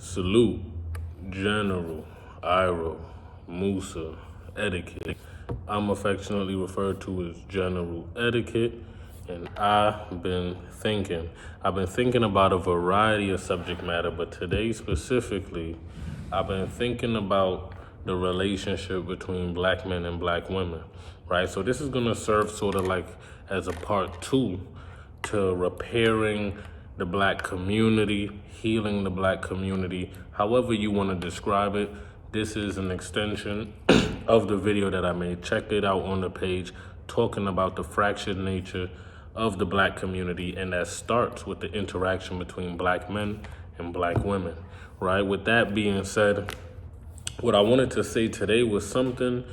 Salute, General, Iro, Musa, Etiquette. I'm affectionately referred to as General Etiquette, and I've been thinking about a variety of subject matter, but today specifically, I've been thinking about the relationship between black men and black women, right? So this is gonna serve sort of like as a part two to repairing the black community, healing the black community, however you want to describe it. This is an extension of the video that I made. Check it out on the page, talking about the fractured nature of the black community, and that starts with the interaction between black men and black women, right? With that being said, what I wanted to say today was something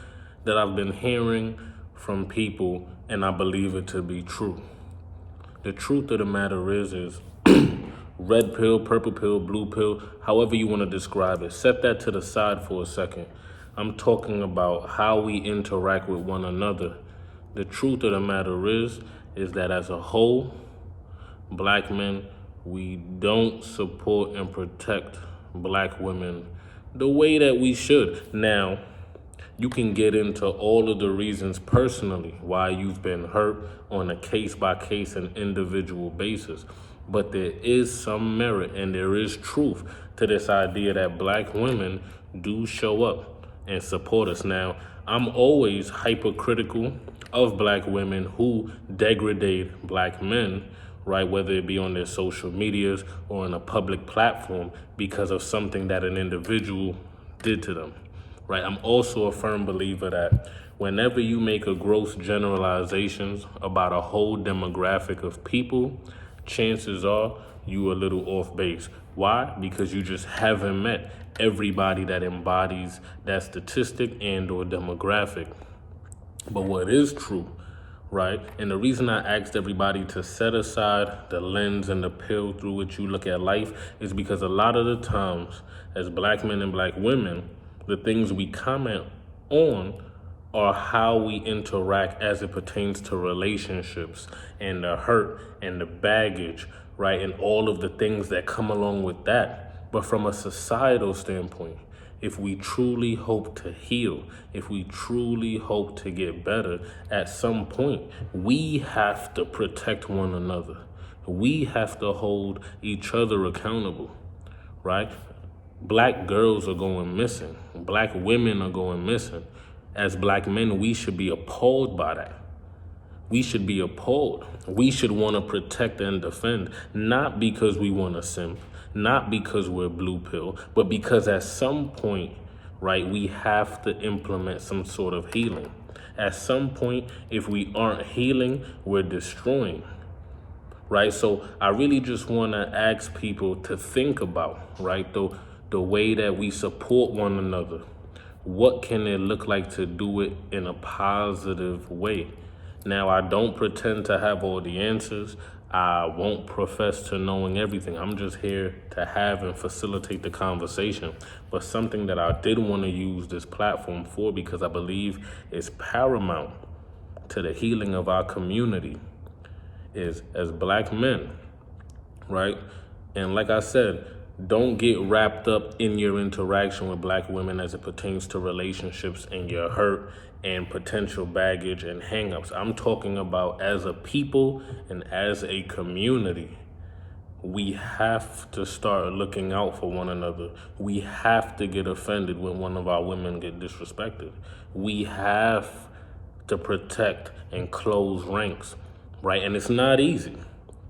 that I've been hearing from people, and I believe it to be true. The truth of the matter is red pill, purple pill, blue pill, however you want to describe it. Set that to the side for a second. I'm talking about how we interact with one another. The truth of the matter is that as a whole, black men, we don't support and protect black women the way that we should. Now, you can get into all of the reasons personally why you've been hurt on a case-by-case and individual basis. But there is some merit and there is truth to this idea that black women do show up and support us. Now, I'm always hypercritical of black women who degrade black men, right? Whether it be on their social medias or on a public platform because of something that an individual did to them. Right, I'm also a firm believer that whenever you make a gross generalizations about a whole demographic of people, chances are you a little off base. Why? Because you just haven't met everybody that embodies that statistic and or demographic. But what is true, right? And the reason I asked everybody to set aside the lens and the pill through which you look at life is because a lot of the times as black men and black women, the things we comment on are how we interact as it pertains to relationships and the hurt and the baggage, right? And all of the things that come along with that. But from a societal standpoint, if we truly hope to heal, if we truly hope to get better, at some point, we have to protect one another. We have to hold each other accountable, right? Black girls are going missing. Black women are going missing. As black men, we should be appalled by that. We should be appalled. We should want to protect and defend, not because we want to simp, not because we're blue pill, but because at some point, right, we have to implement some sort of healing. At some point, if we aren't healing, we're destroying. Right? So I really just want to ask people to think about, right, the way that we support one another. What can it look like to do it in a positive way? Now, I don't pretend to have all the answers. I won't profess to knowing everything. I'm just here to have and facilitate the conversation. But something that I did want to use this platform for, because I believe is paramount to the healing of our community, is as black men, right? And like I said, don't get wrapped up in your interaction with black women as it pertains to relationships and your hurt and potential baggage and hangups. I'm talking about as a people and as a community. We have to start looking out for one another. We have to get offended when one of our women get disrespected. We have to protect and close ranks, right? And it's not easy.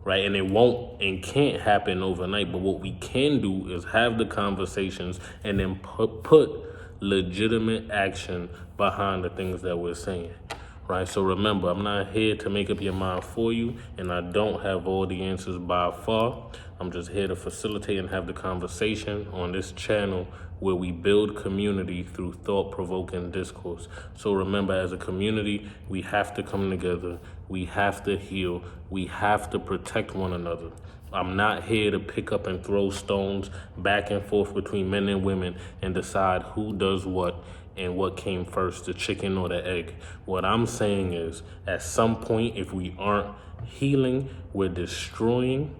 Right, and it won't and can't happen overnight. But what we can do is have the conversations and then put legitimate action behind the things that we're saying. Right, so remember, I'm not here to make up your mind for you, and I don't have all the answers by far. I'm just here to facilitate and have the conversation on this channel where we build community through thought-provoking discourse. So remember, as a community, we have to come together. We have to heal. We have to protect one another. I'm not here to pick up and throw stones back and forth between men and women and decide who does what and what came first, the chicken or the egg. What I'm saying is, at some point, if we aren't healing, we're destroying.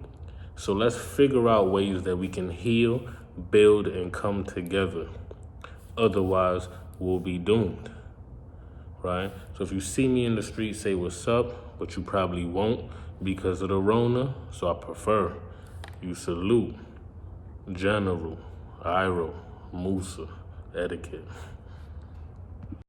So let's figure out ways that we can heal, build, and come together. Otherwise, we'll be doomed, right? So if you see me in the street, say what's up, but you probably won't because of the Rona. So I prefer you salute General Iroh Musa etiquette.